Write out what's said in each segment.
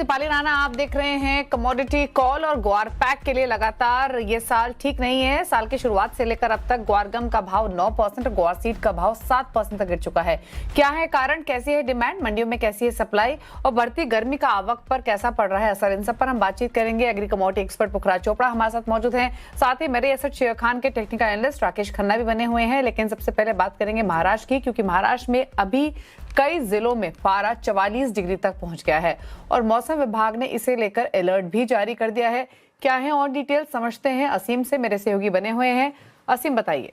दीपाली राणा, आप देख रहे हैं कमोडिटी कॉल और ग्वार पैक के लिए लगातार ये साल ठीक नहीं है। साल की शुरुआत से लेकर अब तक ग्वार गम का भाव 9% और ग्वार सीड का भाव 7% तक गिर चुका है। क्या है कारण, कैसी है डिमांड, मंडियों में कैसी है सप्लाई और बढ़ती गर्मी का आवक पर कैसा पड़ रहा है असर, इन सब पर हम बातचीत करेंगे। एग्री कमोडिटी एक्सपर्ट पुखराज चोपड़ा हमारे साथ मौजूद हैं, साथ ही मेरे एसेट शेयर खान के टेक्निकल एनालिस्ट राकेश खन्ना भी बने हुए हैं। लेकिन सबसे पहले बात करेंगे महाराष्ट्र की, क्योंकि महाराष्ट्र में अभी कई जिलों में पारा 44 डिग्री तक पहुंच गया है और मौसम विभाग ने इसे लेकर अलर्ट भी जारी कर दिया है। क्या है और डिटेल समझते हैं, असीम से मेरे सहयोगी बने हुए हैं। असीम बताइए।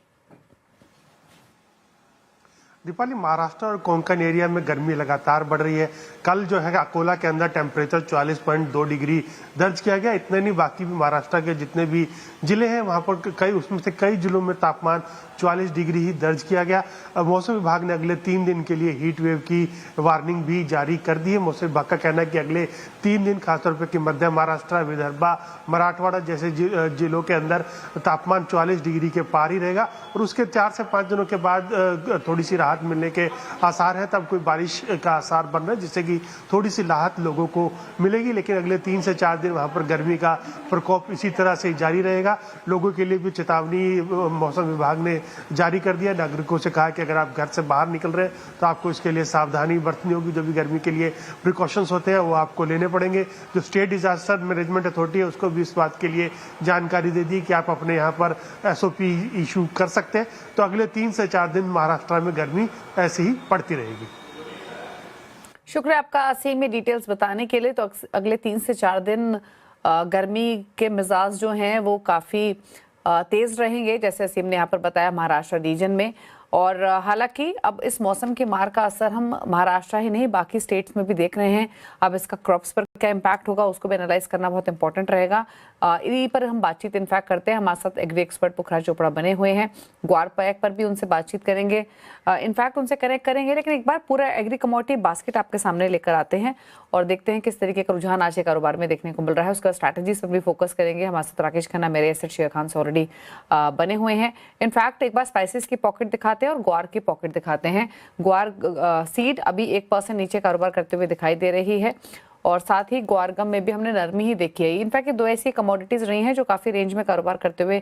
दीपाली, महाराष्ट्र और कोंकण एरिया में गर्मी लगातार बढ़ रही है। कल जो है अकोला के अंदर टेम्परेचर 44.2 डिग्री दर्ज किया गया। इतने नहीं, बाकी भी महाराष्ट्र के जितने भी जिले हैं वहां पर उसमें से कई जिलों में तापमान 44 डिग्री ही दर्ज किया गया। अब मौसम विभाग ने अगले 3 दिन के लिए हीट वेव की वार्निंग भी जारी कर दी है। मौसम विभाग का कहना है कि अगले 3 दिन खासतौर पर कि मध्य महाराष्ट्र, विदर्भा, मराठवाड़ा जैसे जिलों के अंदर तापमान 44 डिग्री के पार ही रहेगा और उसके 4 से 5 दिनों के बाद थोड़ी सी राहत मिलने के आसार है। तब कोई बारिश का आसार बन रहा है जिससे कि थोड़ी सी राहत लोगों को मिलेगी। लेकिन अगले 3 से 4 दिन वहां पर गर्मी का प्रकोप इसी तरह से जारी रहेगा। लोगों के लिए भी चेतावनी मौसम विभाग ने जारी कर दिया। नागरिकों से कहा कि अगर आप घर से बाहर निकल रहे हैं तो आपको इसके लिए सावधानी बरतनी होगी। जो भी गर्मी के लिए प्रिकॉशंस होते हैं वो आपको लेने पड़ेंगे। जो स्टेट डिजास्टर मैनेजमेंट अथॉरिटी है उसको भी इस बात के लिए जानकारी दे दी कि आप अपने यहाँ पर SOP इशू कर सकते हैं। तो अगले 3 से 4 दिन महाराष्ट्र में गर्मी ऐसे ही पड़ती रहेगी। शुक्रिया आपका असीम में डिटेल्स बताने के लिए। तो अगले 3 से 4 दिन गर्मी के मिजाज जो हैं वो काफ़ी तेज़ रहेंगे, जैसे असीम ने यहाँ पर बताया महाराष्ट्र रीजन में। और हालांकि अब इस मौसम के मार का असर हम महाराष्ट्र ही नहीं बाकी स्टेट्स में भी देख रहे हैं। अब इसका क्रॉप्स पर क्या इम्पैक्ट होगा उसको भी एनालाइज करना बहुत इंपॉर्टेंट रहेगा। इन्हीं पर हम बातचीत इनफैक्ट करते हैं। हमारे साथ एग्री एक्सपर्ट पुखराज चोपड़ा बने हुए हैं, ग्वार पैक पर भी उनसे बातचीत करेंगे, इनफैक्ट उनसे कनेक्ट करेंगे। लेकिन एक बार पूरा एग्री कमोडिटी बास्केट आपके सामने लेकर आते हैं और देखते हैं किस तरीके का रुझान आज के कारोबार में देखने को मिल रहा है। उसका स्ट्रैटेजीज पर भी फोकस करेंगे। हमारे साथ राकेश खन्ना मेरे एसेट शेयर खान से ऑलरेडी बने हुए हैं। इनफैक्ट एक बार स्पाइसेस की पॉकेट दिखाते हैं और ग्वार की पॉकेट दिखाते हैं। ग्वार सीड अभी 1% नीचे कारोबार करते हुए दिखाई दे रही है और साथ ही ग्वार गम में भी हमने नरमी ही देखी है। इनफैक्ट ये 2 ऐसी कमोडिटीज रही हैं जो काफी रेंज में कारोबार करते हुए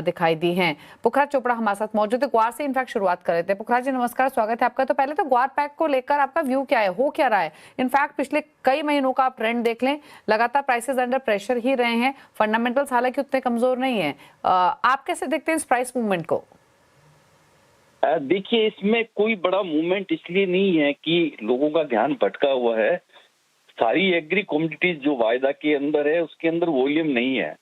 दिखाई दी हैं। पुखराज चोपड़ा हमारे साथ मौजूद है। ग्वार से इनफैक्ट शुरुआत कर रहे थे। पुखराज जी नमस्कार, स्वागत है आपका। तो पहले तो ग्वार पैक को लेकर आपका व्यू क्या है, हो क्या रहा है? इनफैक्ट पिछले कई महीनों का आप ट्रेंड देख लें, लगातार प्राइसेस अंडर प्रेशर ही रहे हैं। फंडामेंटल्स हालांकि उतने कमजोर नहीं है। आप कैसे देखते हैं इस प्राइस मूवमेंट को? देखिए, इसमें कोई बड़ा मूवमेंट इसलिए नहीं है कि लोगों का ध्यान भटका हुआ है। सारी एग्री कमोडिटीज जो वायदा के अंदर है उसके अंदर वॉल्यूम नहीं है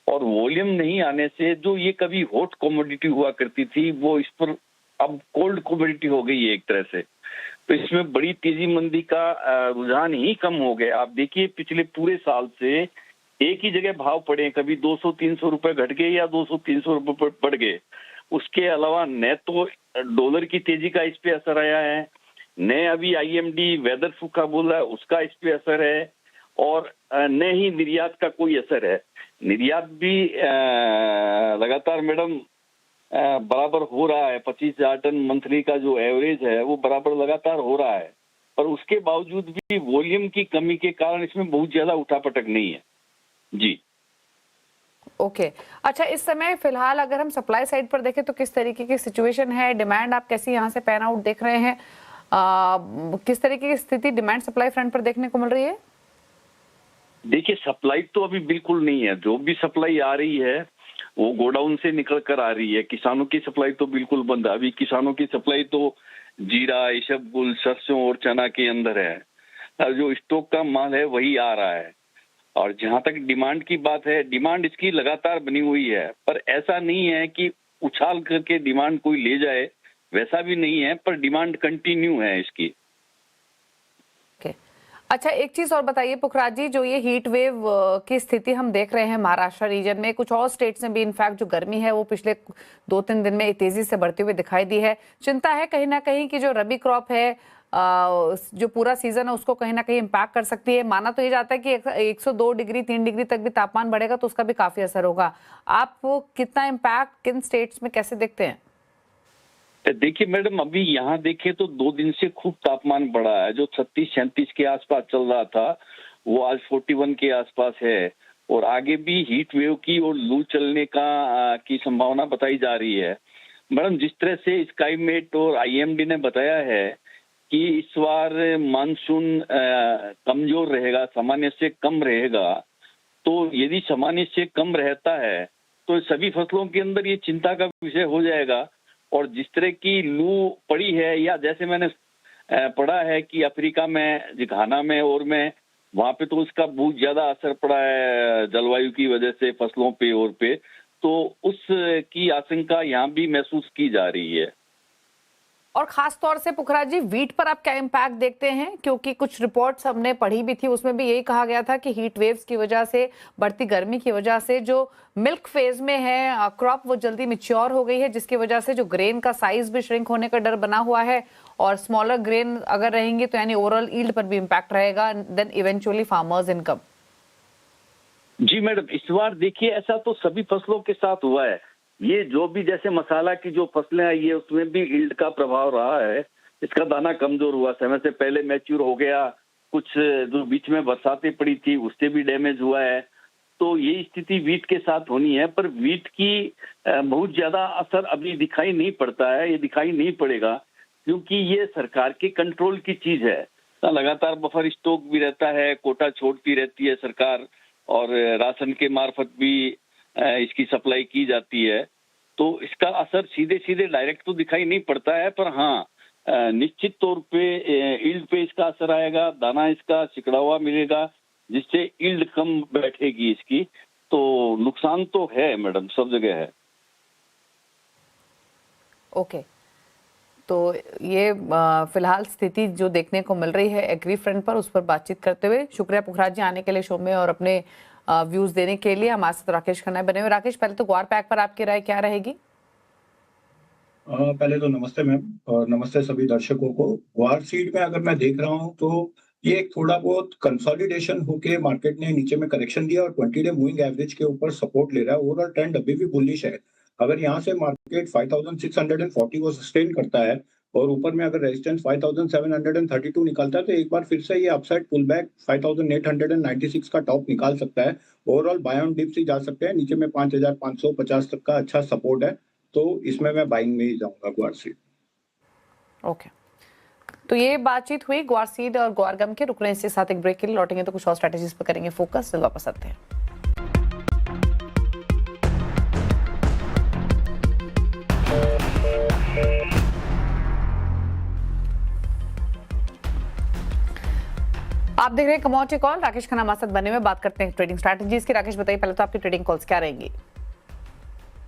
और वॉल्यूम नहीं आने से जो ये कभी हॉट कमोडिटी हुआ करती थी वो इस पर अब कोल्ड कमोडिटी हो गई है एक तरह से। तो इसमें बड़ी तेजी मंदी का रुझान ही कम हो गया। आप देखिए, पिछले पूरे साल से एक ही जगह भाव पड़े, कभी 200-300 रुपए घट गए या 200-300 रुपए बढ़ गए। उसके अलावा न तो डॉलर की तेजी का इस पे असर आया है, न अभी IMD वेदर सूखा बोला है उसका इस पे असर है और न ही निर्यात का कोई असर है। निर्यात भी लगातार मैडम बराबर हो रहा है। 25,000 टन मंथली का जो एवरेज है वो बराबर लगातार हो रहा है, पर उसके बावजूद भी वॉल्यूम की कमी के कारण इसमें बहुत ज्यादा उठापटक नहीं है जी। ओके अच्छा, इस समय फिलहाल अगर हम सप्लाई साइड पर देखें तो किस तरीके की सिचुएशन है? डिमांड आप कैसी यहाँ से पैन आउट देख रहे हैं? किस तरीके की स्थिति डिमांड सप्लाई फ्रंट पर देखने को मिल रही है? देखिए, सप्लाई तो अभी बिल्कुल नहीं है। जो भी सप्लाई आ रही है वो गोडाउन से निकल कर आ रही है। किसानों की सप्लाई तो बिल्कुल बंद है। अभी किसानों की सप्लाई तो जीरा, इसबगुल, सरसों और चना के अंदर है। जो स्टॉक का माल है वही आ रहा है। और जहां तक डिमांड की बात है, डिमांड इसकी लगातार बनी हुई है, पर ऐसा नहीं है कि उछाल करके डिमांड कोई ले जाए, वैसा भी नहीं है, पर डिमांड कंटिन्यू है इसकी। अच्छा, एक चीज और बताइए पुखराज जी, जो ये हीट वेव की स्थिति हम देख रहे हैं महाराष्ट्र रीजन में, कुछ और स्टेट्स में भी इनफैक्ट जो गर्मी है वो पिछले 2-3 दिन में तेजी से बढ़ती हुई दिखाई दी है। चिंता है कहीं ना कहीं कि जो रबी क्रॉप है, जो पूरा सीजन है उसको कहीं ना कहीं इम्पैक्ट कर सकती है। माना तो ये जाता है कि 102 डिग्री 3 डिग्री तक भी तापमान बढ़ेगा तो उसका भी काफी असर होगा। आप कितना इम्पैक्ट किन स्टेट्स में कैसे देखते हैं? देखिए मैडम, अभी यहाँ देखें तो 2 दिन से खूब तापमान बढ़ा है। जो 36-37 के आसपास चल रहा था वो आज 41 के आसपास है और आगे भी हीट वेव की और लू चलने की संभावना बताई जा रही है। मैडम, जिस तरह से स्काईमेट और आईएमडी ने बताया है कि इस बार मानसून कमजोर रहेगा, सामान्य से कम रहेगा, तो यदि सामान्य से कम रहता है तो सभी फसलों के अंदर ये चिंता का विषय हो जाएगा। और जिस तरह की लू पड़ी है, या जैसे मैंने पढ़ा है कि अफ्रीका में, घाना में और में, वहां पे तो उसका बहुत ज्यादा असर पड़ा है जलवायु की वजह से फसलों पे और पे, तो उस की आशंका यहाँ भी महसूस की जा रही है। और खास तौर से पुखराज जी, वीट पर आप क्या इम्पैक्ट देखते हैं? क्योंकि कुछ रिपोर्ट्स हमने पढ़ी भी थी, उसमें भी यही कहा गया था कि हीट वेव्स की वजह से, बढ़ती गर्मी की वजह से जो मिल्क फेज में है क्रॉप वो जल्दी मैच्योर हो गई है, जिसकी वजह से जो ग्रेन का साइज भी श्रिंक होने का डर बना हुआ है, और स्मॉलर ग्रेन अगर रहेंगे तो यानी ओवरऑल यील्ड पर भी इम्पैक्ट रहेगा, देन इवेंचुअली फार्मर्स इनकम। जी मैडम, इस बार देखिए ऐसा तो सभी फसलों के साथ हुआ है। ये जो भी जैसे मसाला की जो फसलें आई है उसमें भी यील्ड का प्रभाव रहा है। इसका दाना कमजोर हुआ, समय से पहले मैच्योर हो गया, कुछ जो बीच में बरसातें पड़ी थी उससे भी डैमेज हुआ है। तो ये स्थिति वीट के साथ होनी है, पर वीट की बहुत ज्यादा असर अभी दिखाई नहीं पड़ता है, ये दिखाई नहीं पड़ेगा क्योंकि ये सरकार के कंट्रोल की चीज है। लगातार बफर स्टॉक भी रहता है, कोटा छोड़ती रहती है सरकार, और राशन के मार्फत भी इसकी सप्लाई की जाती है। तो इसका असर सीधे सीधे डायरेक्ट तो दिखाई नहीं पड़ता है, पर हाँ निश्चित तौर पे यील्ड पे इसका असर आएगा, दाना इसका सिकुड़ा हुआ मिलेगा, जिससे यील्ड कम बैठेगी इसकी। तो नुकसान तो है मैडम, सब जगह है। ओके, तो ये फिलहाल स्थिति जो देखने को मिल रही है एग्री फ्रंट पर, उस पर बातचीत करते हुए शुक्रिया पुखराज जी आने के लिए शो में और अपने व्यूज देने के लिए। हमारे साथ राकेश खन्ना बने हुए। राकेश, पहले तो ग्वार पैक पर आपकी राय क्या रहेगी? पहले तो नमस्ते मैम, और नमस्ते सभी दर्शकों को। ग्वार सीड में अगर मैं देख रहा हूँ तो ये एक थोड़ा बहुत कंसोलिडेशन होके मार्केट ने नीचे में करेक्शन दिया और 20 डे मूविंग एवरेज के ऊपर सपोर्ट ले रहा है। ओवरऑल ट्रेंड अभी भी बुलिश है। अगर यहाँ से मार्केट 5640 को सस्टेन करता है और ऊपर में अगर रेजिस्टेंस 5732 निकालता है तो एक बार फिर से ये अपसाइड पुल बैक 5896 का टॉप निकाल सकता है। ओवरऑल बाय ऑन डिप्स ही जा सकते हैं, नीचे में 5550 तक का अच्छा सपोर्ट है, तो इसमें मैं बाइंग में ही जाऊंगा ग्वार सीड। ओके, तो ये बातचीत हुई ग्वार सीड और ग्वार गम के। रुक रहे हैं इसके साथ एक ब्रेक के लिए, लौटेंगे तो कुछ और स्ट्रेटेजीज पर करेंगे फोकस। जल्द वापस आते हैं। आप देख रहे हैं कमोडिटी कॉल। राकेश खन्ना हमारे साथ बने हुए, बात करते हैं ट्रेडिंग स्ट्रैटेजीज की। राकेश बताइए पहले तो आपकी ट्रेडिंग कॉल्स क्या रहेंगी?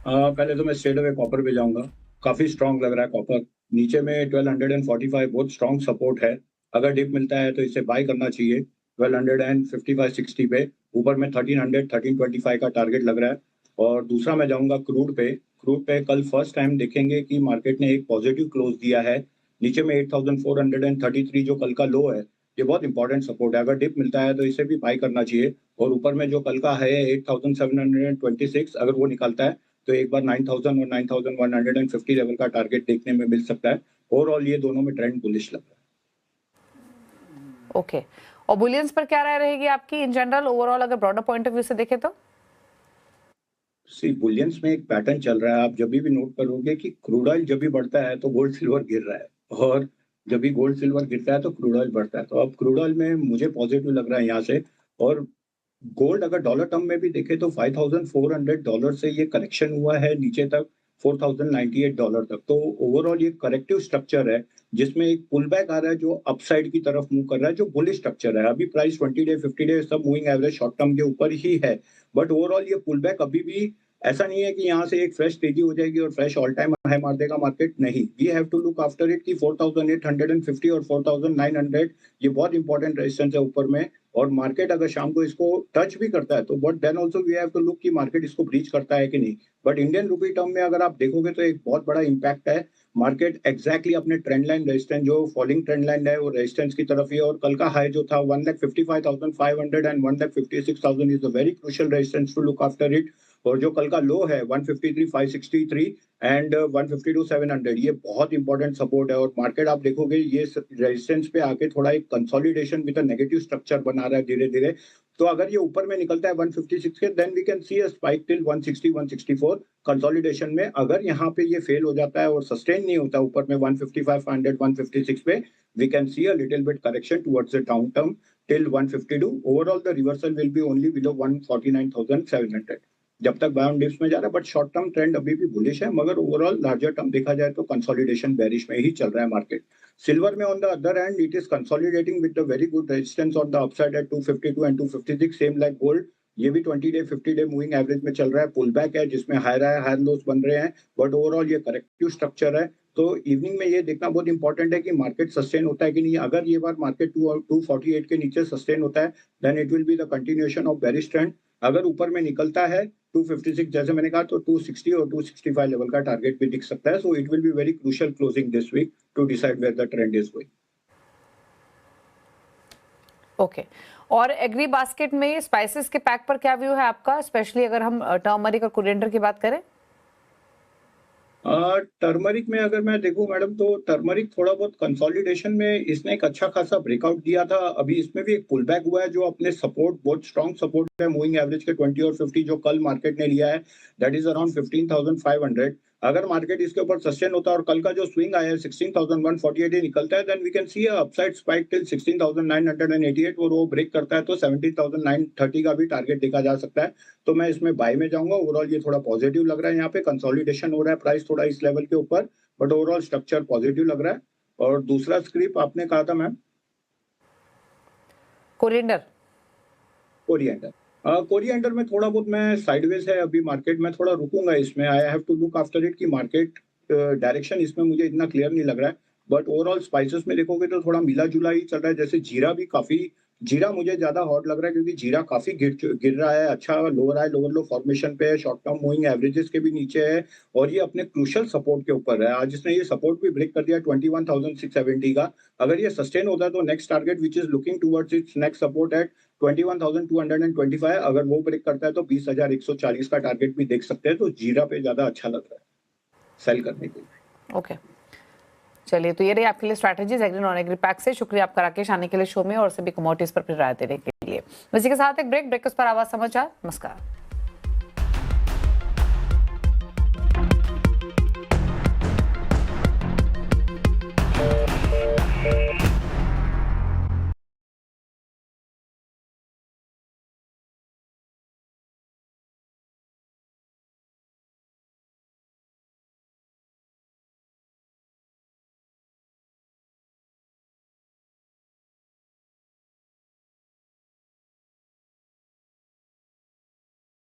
पहले तो मैं स्ट्रेट अवे कॉपर पे जाऊंगा। काफी स्ट्रांग लग रहा है कॉपर। नीचे में 1245 बहुत स्ट्रांग सपोर्ट है। अगर डिप मिलता है तो इसे बाय करना चाहिए 1255-60 पे। ऊपर में 1325 का टारगेट लग रहा है। और दूसरा मैं जाऊंगा क्रूड पे। क्रूड पे कल फर्स्ट टाइम देखेंगे कि मार्केट ने एक पॉजिटिव क्लोज दिया है। नीचे में 8433 जो कल का लो है, ये बहुत इंपॉर्टेंट सपोर्ट है। अगर डिप मिलता है तो इसे भी बाय करना चाहिए। और ऊपर में जो कल का है 8726, अगर वो निकलता है तो एक बार 9000 और 9150 लेवल का टारगेट देखने में मिल सकता है। ओवरऑल ये दोनों में ट्रेंड बुलिश लग रहा है। ओके, और बुलियंस पर क्या राय रहेगी आपकी इन जनरल ओवरऑल, अगर ब्रॉडर पॉइंट ऑफ व्यू से देखें तो? बुलियंस में एक पैटर्न चल रहा है। आप जब भी नोट करोगे कि क्रूड ऑयल जब भी बढ़ता है तो गोल्ड सिल्वर गिर रहा है, और जब भी गोल्ड सिल्वर गिरता है तो क्रूड ऑयल बढ़ता है। तो अब क्रूड ऑयल में मुझे पॉजिटिव लग रहा है यहाँ से। और गोल्ड अगर डॉलर टर्म में भी देखे तो $5400 से ये करेक्शन हुआ है नीचे तक $4098 तक। तो ओवरऑल ये करेक्टिव स्ट्रक्चर है जिसमें एक पुल बैक आ रहा है जो अपसाइड की तरफ मूव कर रहा है, जो बुलिश स्ट्रक्चर है। अभी प्राइस 20 डे 50 डे सब मूविंग एवरेज शॉर्ट टर्म के ऊपर ही है, बट ओवरऑल ये पुल बैक अभी भी ऐसा नहीं है कि यहाँ से एक फ्रेश तेजी हो जाएगी और फ्रेश ऑल टाइम हाई मार देगा मार्केट। नहीं, we have to look after it कि 4850 और 4900 ये बहुत इंपॉर्टेंट रेजिस्टेंस है ऊपर में। और मार्केट अगर शाम को इसको टच भी करता है तो but then also we have to look कि मार्केट इसको ब्रीच करता है कि नहीं। बट इंडियन रुपी टर्म में अगर आप देखोगे तो एक बहुत बड़ा इंपैक्ट है। मार्केट एग्जैक्टली अपने ट्रेंड लाइन रेजिस्टेंस, जो फॉलिंग ट्रेंड लाइन है, वो रेजिस्टेंस की तरफ ही है। और कल का हाई जो था 1,55,500 and 1,56,000 is the very crucial resistance to look after it. और जो कल का लो है 153,563 एंड 152,700, ये बहुत इंपॉर्टेंट सपोर्ट है। और मार्केट आप देखोगे ये रेजिस्टेंस पे आके थोड़ा एक consolidation with a negative structure बना रहा है धीरे धीरे। तो अगर ये ऊपर में निकलता है 156 के, then we can see a spike till 160 164 consolidation में। अगर यहाँ पे ये फेल हो जाता है और सस्टेन नहीं होता ऊपर में 155 156 पे, we can see a little bit correction towards the down term till 152. Overall, the reversal will be only below 149,700. जब तक बाय ऑन डिप्स में जा रहा है, बट शॉर्ट टर्म ट्रेंड अभी भी बुलिश है, मगर ओवरऑल लार्जर टर्म देखा जाए तो कंसोलिडेशन बेरिश में ही चल रहा है मार्केट। सिल्वर में on the other hand it is consolidating with the very good resistance on the upside at 252 and 256, same like gold. ये भी 20 डे 50 डे मूविंग एवरेज में चल रहा है, पुल बैक है जिसमें हायर लोस बन रहे हैं, बट ओवरऑल ये करेक्टिव स्ट्रक्चर है। तो इवनिंग में ये देखना बहुत इंपॉर्टेंट है कि मार्केट सस्टेन होता है कि नहीं। अगर ये बार मार्केट 248 के नीचे सस्टेन होता है, then it will be the continuation of bearish trend. अगर ऊपर में निकलता है 256 जैसे मैंने कहा, तो 260 और 265 लेवल का टारगेट भी दिख सकता है। So it will be very crucial closing this week to decide where the trend is going. Okay, और एग्री बास्केट में स्पाइसेस के पैक पर क्या व्यू है आपका, स्पेशली अगर हम टर्मरिक और कोरिएंडर की बात करें? टर्मरिक में अगर मैं देखूं मैडम, तो टर्मरिक थोड़ा बहुत कंसोलिडेशन में इसने एक अच्छा खासा ब्रेकआउट दिया था। अभी इसमें भी एक पुल बैक हुआ है जो अपने सपोर्ट, बहुत स्ट्रॉन्ग सपोर्ट है मूविंग एवरेज के 20 और 50 जो कल मार्केट ने लिया है, दैट इज अराउंड 15,500। अगर मार्केट इसके ऊपर सस्टेन होता है और कल का जो स्विंग आया है 16,148 निकलता है, then we can see a upside spike till 16,988 और वो ब्रेक करता है तो 17,930 का भी टारगेट देखा जा सकता है। तो मैं इसमें बाय में जाऊंगा। ओवरऑल ये थोड़ा पॉजिटिव लग रहा है, यहाँ पे कंसोलिडेशन हो रहा है, प्राइस थोड़ा इस लेवल के ऊपर, बट ओवरऑल स्ट्रक्चर पॉजिटिव लग रहा है। और दूसरा स्क्रिप आपने कहा था मैम, कोरिएंडर। कोरिएंडर। कोरिएंडर में थोड़ा बहुत मैं साइडवेज है अभी मार्केट में, थोड़ा रुकूंगा इसमें। I have to look after it कि मार्केट डायरेक्शन इसमें मुझे इतना क्लियर नहीं लग रहा है। बट ओवरऑल स्पाइसेस में देखोगे तो थोड़ा मिला जुला ही चल रहा है। जैसे जीरा भी काफी, जीरा मुझे ज्यादा हॉट लग रहा है क्योंकि जीरा काफी गिर रहा है, अच्छा लोअर है, लोअर लो फॉर्मेशन पे है, शॉर्ट टर्म मूविंग एवरेजेस के भी नीचे है और ये अपने क्रूशियल सपोर्ट के ऊपर है। आज इसने ये सपोर्ट भी ब्रेक कर दिया 21,670 का। अगर ये सस्टेन होता है तो next target which is looking towards it's next support at 21,225, अगर वो ब्रेक करता है तो 20,140 का टारगेट भी देख सकते हैं। तो जीरा पे ज्यादा अच्छा लग रहा है सेल करने के लिए। ओके, चलिए, तो ये रही आपके लिए strategies agri non agri pack से। शुक्रिया आपका राकेश आने के लिए शो में और सभी कमोडिटीज पर राय देने के लिए। इसी के साथ एक ब्रेक, उस पर आवाज समाचार। नमस्कार।